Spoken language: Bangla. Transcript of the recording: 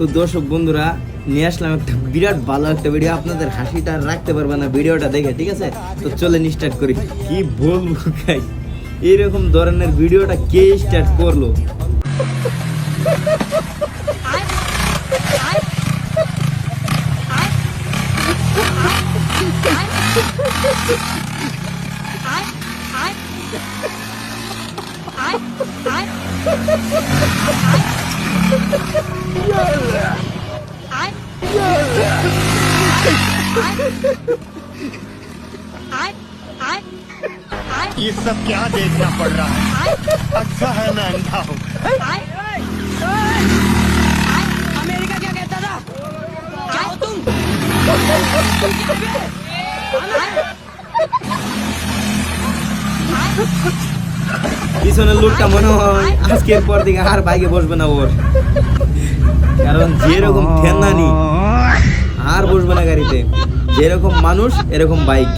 তো দর্শক বন্ধুরা নিয়ে আসলাম একটা বিরাট ভালো একটা ভিডিও, আপনাদের হাসিটা আর রাখতে পারবে না ভিডিওটা দেখে, ঠিক আছে? তো চলেন স্টার্ট করি। কি বলবো ভাই, এইরকম ধরনের ভিডিওটা কে স্টার্ট করলো? ये सब क्या देखना पड़ रहा है? अच्छा है मैं अंधा हूँ। अमेरिका क्या कहता था? क्या हो तुम? পিছনের লোকটা মনে হয় আজকের পর থেকে আর বাইকে বসবে না ওর, কারণ যেরকম ঠেন্দানি আর বসবে না গাড়িতে, যেরকম মানুষ এরকম বাইক।